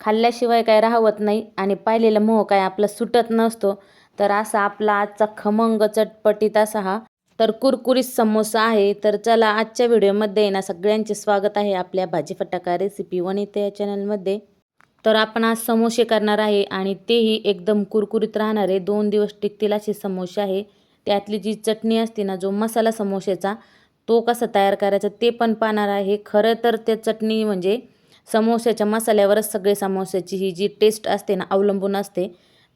खाल्ल्याशिवाय काय राहवत नाही आणि पाहिलेला मोह काय आपला सुटत नसतो. तर असा आपला आजचा खमंग चटपटीत असा हा तर कुरकुरीत समोसा आहे. तर चला आजच्या व्हिडिओमध्ये ना सगळ्यांचे स्वागत आहे आपल्या भाजी फटाका रेसिपी वनिता या चॅनलमध्ये. तर आपण आज समोसे करणार आहे आणि तेही एकदम कुरकुरीत राहणारे 2 दिवस टिकतील असे समोसे आहे. त्यातली जी चटणी असते ना, जो मसाला समोसेचा तो कसा तयार करायचा ते पण पाहणार आहे. खरं तर ते चटणी म्हणजे समोस्याच्या मसाल्यावरच सगळे समोस्याची ही जी टेस्ट असते ना अवलंबून असते.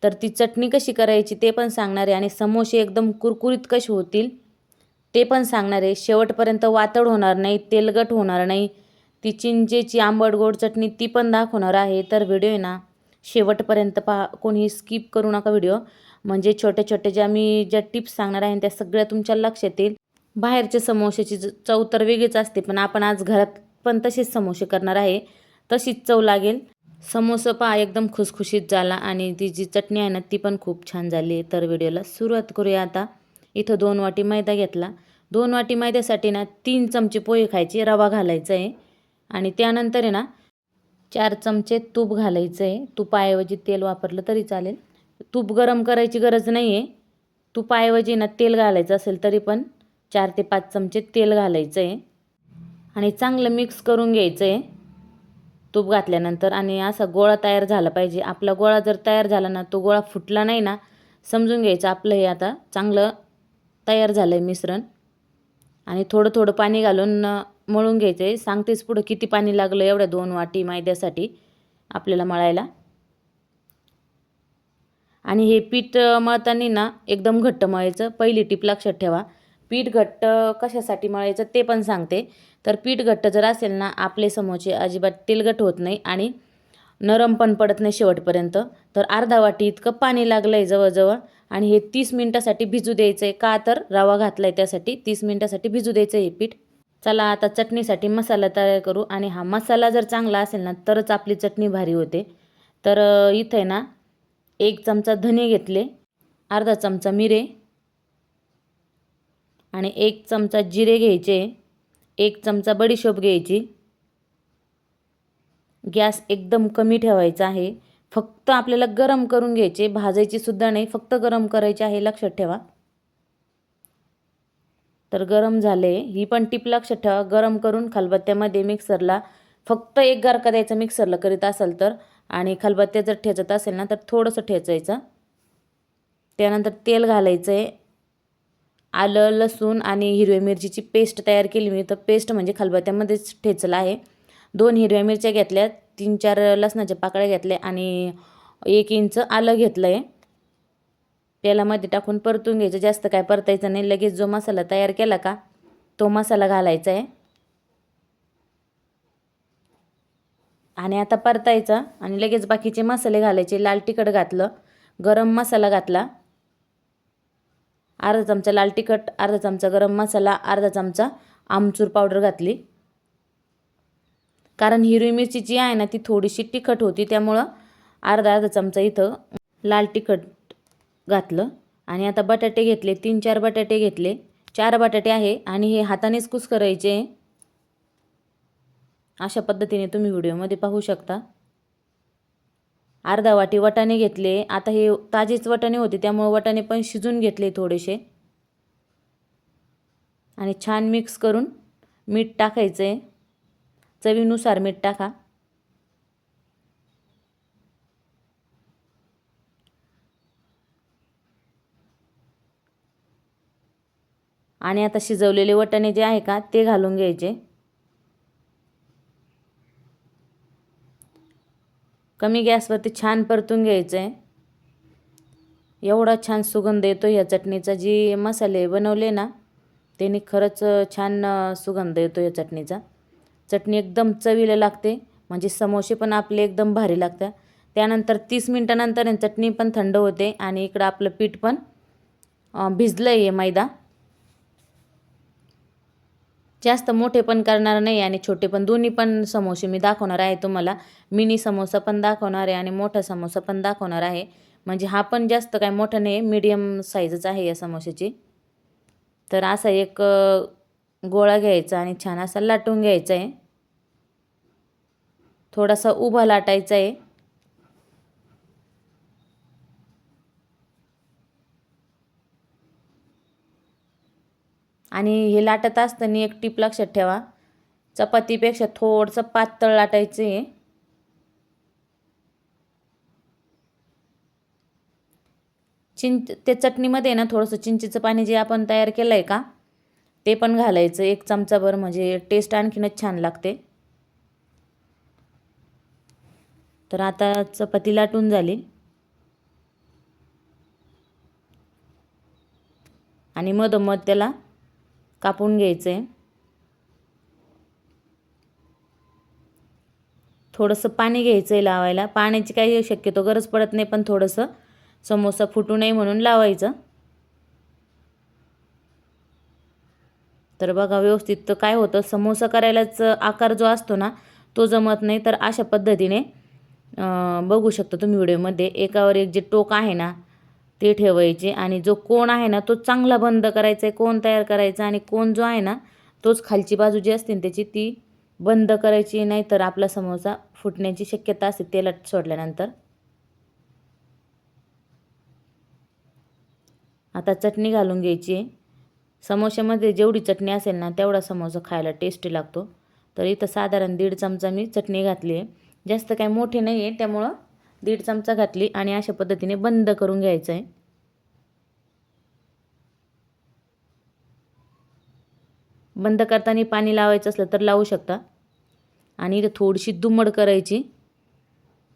तर ती चटणी कशी करायची ते पण सांगणार आहे आणि समोसे एकदम कुरकुरीत कसे होतील ते पण सांगणार आहे. शेवटपर्यंत वातड होणार नाही, तेलकट होणार नाही. ती चिंचेची आंबट गोड चटणी ती पण दाखवणार आहे. तर व्हिडिओ आहे ना शेवटपर्यंत पहा, कोणी स्किप करू नका व्हिडिओ. म्हणजे छोटे-छोटे ज्या टिप्स सांगणार आहे त्या सगळ्या तुमच्या लक्षात येईल. बाहेरच्या समोश्याची चव तर वेगळीच असते, पण आपण आज घरात पण तसेच समोसे करणार आहे. तशीच चव लागेल. समोसा पहा एकदम खुसखुशीत झाला आणि ती जी चटणी आहे ना ती पण खूप छान झाली. तर व्हिडिओला सुरुवात करूया आता. इथं 2 वाटी मैदा घेतला. 2 वाटी मैद्यासाठी ना 3 चमचे पोहे खायचे रवा घालायचा आहे आणि त्यानंतर आहे ना 4 चमचे तूप घालायचं आहे. तुपाऐवजी तेल वापरलं तरी चालेल. तूप गरम करायची गरज नाही आहे. तुपाऐवजी ना तेल घालायचं असेल तरी पण 4 ते 5 चमचे तेल घालायचं आहे आणि चांगलं मिक्स करून घ्यायचं आहे तूप घातल्यानंतर. आणि असा गोळा तयार झाला पाहिजे. आपला गोळा जर तयार झाला ना, तो गोळा फुटला नाही ना, समजून घ्यायचं आपलं हे आता चांगलं तयार झालं आहे मिश्रण. आणि थोडं थोडं पाणी घालून मळून घ्यायचं आहे. सांगतेच पुढं किती पाणी लागलं एवढ्या 2 वाटी मैद्यासाठी आपल्याला मळायला. आणि हे पीठ मळताना ना एकदम घट्ट मळायचं. पहिली टीप लक्षात ठेवा. पीठ घट्ट कशासाठी मळायचं ते पण सांगते. तर पीठ घट्ट जर असेल ना, आपले समोसे अजिबात तेलकट होत नाही आणि नरम पण पडत नाही शेवटपर्यंत. तर अर्धा वाटी इतकं पाणी लागलं आहे जवळजवळ आणि हे 30 मिनिटासाठी भिजू द्यायचं आहे. का तर रवा घातला आहे त्यासाठी 30 मिनिटासाठी भिजू द्यायचं हे पीठ. चला आता चटणीसाठी मसाला तयार करू. आणि हा मसाला जर चांगला असेल ना तरच आपली चटणी भारी होते. तर इथं आहे ना 1 चमचा धने घेतले, अर्धा चमचा मिरे आणि 1 चमचा जिरे घ्यायचे, 1 चमचा बडीशोप घ्यायची. गॅस एकदम कमी ठेवायचा आहे. फक्त आपल्याला गरम करून घ्यायचे, भाजायची सुद्धा नाही, फक्त गरम करायचे आहे, लक्षात ठेवा. तर गरम झाले, ही पण टिप लक्षात ठेवा. गरम करून खलबत्त्यामध्ये मिक्सरला फक्त 1 गारका द्यायचा मिक्सरला करीत असाल तर. आणि खलबत्त्यात जर ठेचत असेल ना तर थोडंसं ठेचायचं. त्यानंतर तेल घालायचं आहे. आलं, लसूण आणि हिरव्या मिरचीची पेस्ट तयार केली मी. तर पेस्ट म्हणजे खलबत्त्यामध्येच ठेचलं आहे. 2 हिरव्या मिरच्या घेतल्या, 3-4 लसणाच्या पाकळ्या घेतल्या आणि 1 इंच आलं घेतलं आहे. तेलामध्ये टाकून परतून घ्यायचं. जास्त काय परतायचं नाही. लगेच जो मसाला तयार केला का तो मसाला घालायचा आहे आणि आता परतायचा आणि लगेच बाकीचे मसाले घालायचे. लाल तिखट घातलं, गरम मसाला घातला, अर्धा चमचा लाल तिखट, अर्धा चमचा गरम मसाला, अर्धा चमचा आमचूर पावडर घातली. कारण हिरवी मिरची जी आहे ना ती थोडीशी तिखट होती, त्यामुळं अर्धा चमचा इथं लाल तिखट घातलं. आणि आता बटाटे घेतले, 3-4 बटाटे घेतले. 4 बटाटे आहे आणि हे हातानेच कुस्करायचे. अशा पद्धतीने तुम्ही व्हिडिओमध्ये पाहू शकता. अर्धा वाटी वाटाणे घेतले. आता हे ताजेच वाटाणे होते त्यामुळे वाटाणे पण शिजून घेतले थोडेसे आणि छान मिक्स करून मीठ टाकायचं आहे. चवीनुसार मीठ टाका. आणि आता शिजवलेले वाटाणे जे आहे का ते घालून घ्यायचे. कमी गॅसवरती छान परतून घ्यायचं आहे. एवढा छान सुगंध येतो या चटणीचा. जी मसाले बनवले ना त्यांनी खरंच छान सुगंध येतो या चटणीचा. चटणी एकदम चवीला लागते, म्हणजे समोसे पण आपले एकदम भारी लागतात. त्यानंतर 30 मिनिटानंतर चटणी पण थंड होते आणि इकडं आपलं पीठ पण भिजलं आहे मैदा. जास्त मोठे पण करणार नाही आणि छोटे पण, दोन्ही पण समोसे मी दाखवणार आहे तुम्हाला. मिनी समोसा पण दाखवणार आहे आणि मोठा समोसा पण दाखवणार आहे. म्हणजे हा पण जास्त काय मोठा नाही, मीडियम साईजच आहे या समोशाची. तर असा एक गोळा घ्यायचा आणि छान असा लाटून घ्यायचा आहे. थोडासा उभा लाटायचा आहे आणि हे लाटत असताना एक टीप लक्षात ठेवा, चपातीपेक्षा थोडंसं पातळ लाटायचं आहे. ते चटणीमध्ये ना थोडंसं चिंचेचं पाणी जे आपण तयार केलं आहे का ते पण घालायचं 1 चमचाभर, म्हणजे टेस्ट आणखीनच छान लागते. तर आता चपाती लाटून झाली आणि मधोमध त्याला कापून घ्यायचं आहे. थोडंसं पाणी घ्यायचं आहे लावायला. पाण्याची काही शक्यतो गरज पडत नाही, पण थोडंसं समोसा फुटू नये म्हणून लावायचं. तर बघा व्यवस्थित काय होतं, समोसा करायलाच आकार जो असतो ना तो जमत नाही. तर अशा पद्धतीने बघू शकता तुम्ही व्हिडिओमध्ये, एकावर एक जे टोक आहे ना ते ठेवायचे आणि जो कोण आहे ना तो चांगला बंद करायचा आहे, कोण तयार करायचा. आणि कोण जो आहे ना तोच खालची बाजू जी असते त्याची ती बंद करायची, नाही तर आपला समोसा फुटण्याची शक्यता असते तेलात सोडल्यानंतर. आता चटणी घालून घ्यायची आहे. समोश्यामध्ये जेवढी चटणी असेल ना तेवढा समोसा खायला टेस्टी लागतो. तर इथं साधारण 1.5 चमचा मी चटणी घातली आहे. जास्त काय मोठी नाही आहे, त्यामुळं 1.5 चमचा घातली आणि अशा पद्धतीने बंद करून घ्यायचं आहे. बंद करताना पाणी लावायचं असलं तर लावू शकता. आणि इथं थोडीशी दुमड करायची,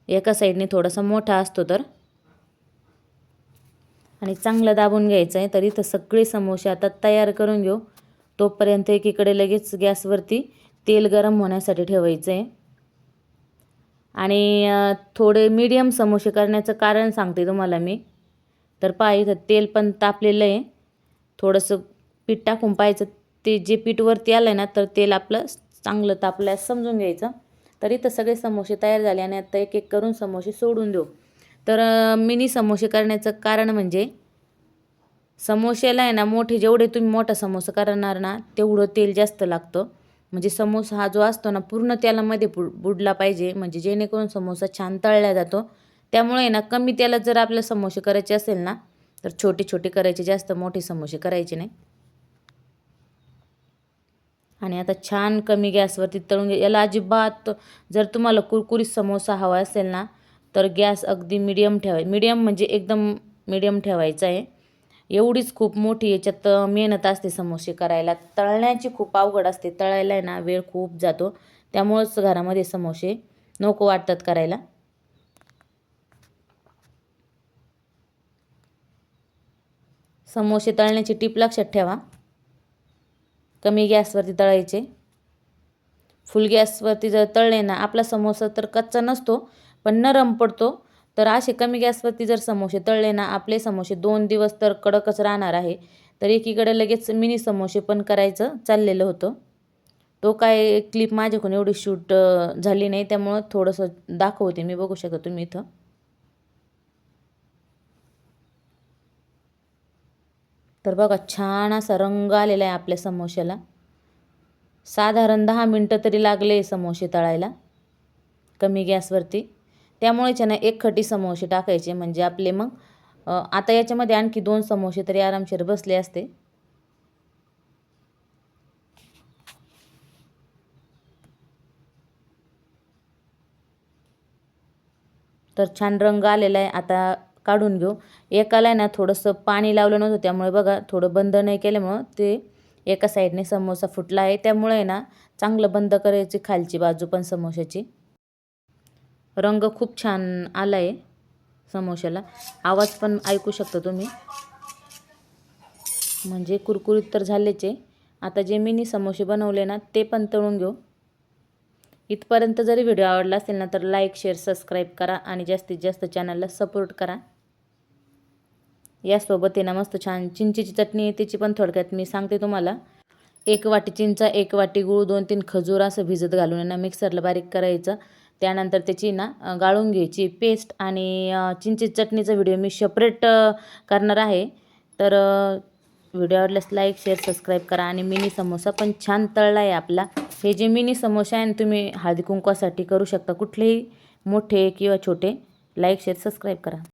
एका साईडने थोडासा मोठा असतो तर, आणि चांगलं दाबून घ्यायचं आहे. तर इथं सगळे समोसे आता तयार करून घेऊ. तोपर्यंत एकीकडे लगेच गॅसवरती तेल गरम होण्यासाठी ठेवायचं आहे. आणि थोडे मीडियम समोसे करण्याचं कारण सांगते तुम्हाला मी. तर पहा इथं तेल पण तापलेलं आहे. थोडंसं पीठ टाकून पाहायचं, ते जे पीठ वरती आलं ना तर तेल आपलं चांगलं तापल्यास समजून घ्यायचं. तर इथं सगळे समोसे तयार झाले आणि आता एक एक करून समोसे सोडून देऊ. तर मिनी समोसे करण्याचं कारण म्हणजे समोश्याला आहे ना मोठे, जेवढे तुम्ही मोठा समोसा करणार ना तेवढं तेल जास्त लागतं. म्हणजे समोसा हा जो असतो ना पूर्ण तेलामध्ये बुडला पाहिजे, म्हणजे जेणेकरून समोसा छान तळला जातो. त्यामुळे ना कमी तेलात जर आपल्याला समोसे करायचे असेल ना तर छोटे छोटे करायचे, जास्त मोठे समोसे करायचे नाही. आणि आता छान कमी गॅसवरती तळून याला अजिबात, जर तुम्हाला कुरकुरीत समोसा हवा असेल ना तर गॅस अगदी मीडियम म्हणजे एकदम मीडियम ठेवायचा आहे. एवढीच खूप मोठी याच्यात मेहनत असते समोसे करायला. तळण्याची खूप अवघड असते, तळायला आहे ना वेळ खूप जातो. त्यामुळंच घरामध्ये समोसे नको वाटतात करायला. समोसे तळण्याची टीप लक्षात ठेवा, कमी गॅसवरती तळायचे. फुल गॅसवरती जर तळले ना आपला समोसा तर कच्चा नसतो पण नरम पडतो. तर असे कमी गॅसवरती जर समोसे तळले ना आपले समोसे 2 दिवस तर कडकच राहणार आहे. तर एकीकडे लगेच मिनी समोसे पण करायचं चाललेलं होतं. तो काय क्लिप माझ्याकडून एवढी शूट झाली नाही, त्यामुळं थोडंसं दाखवते मी, बघू शकता तुम्ही इथं. तर बघा छान असा रंग आलेला आहे आपल्या समोश्याला. साधारण 10 मिनटं तरी लागले समोसे तळायला कमी गॅसवरती. त्यामुळेच ना एक खटी समोसे टाकायचे, म्हणजे आपले मग आता याच्यामध्ये आणखी 2 समोसे तरी आरामशीर बसले असते. तर छान रंग आलेला आहे. आता काढून घेऊ. एकाला आहे ना थोडंसं पाणी लावलं नव्हतं, त्यामुळे बघा थोडं बंद नाही केल्यामुळं ते एका साईडने समोसा फुटला आहे. त्यामुळे आहे ना चांगलं बंद करायची खालची बाजू पण समोशाची. रंग खूप छान आला आहे समोशाला, आवाज पण ऐकू शकता तुम्ही. म्हणजे कुरकुरीत तर झालेच आहे. आता जे मिनी समोसे बनवले ना ते पण तळून घेऊ. इथपर्यंत जरी व्हिडिओ आवडला असेल ना तर लाईक, शेअर, सबस्क्राईब करा आणि जास्तीत जास्त चॅनलला सपोर्ट करा. यासोबत आहे ना मस्त छान चिंचेची चटणी आहे, त्याची पण थोडक्यात मी सांगते तुम्हाला. 1 वाटी चिंचा, 1 वाटी गूळ, 2-3 खजूर असं भिजत घालून ना मिक्सरला बारीक करायचं. त्यानंतर त्याची ना गाळून घ्यायची पेस्ट. आणि चिंचेची चटणीचा व्हिडिओ मी सेपरेट करणार आहे. तर व्हिडिओ आवडल्यास लाईक, शेअर, सबस्क्राईब करा. आणि मिनी समोसा पण छान तळला आहे आपला. हे जे मिनी समोसे आहे तुम्ही हळदी कुंकवासाठी करू शकता, कुठलेही मोठे किंवा छोटे. लाईक, शेअर, सबस्क्राईब करा.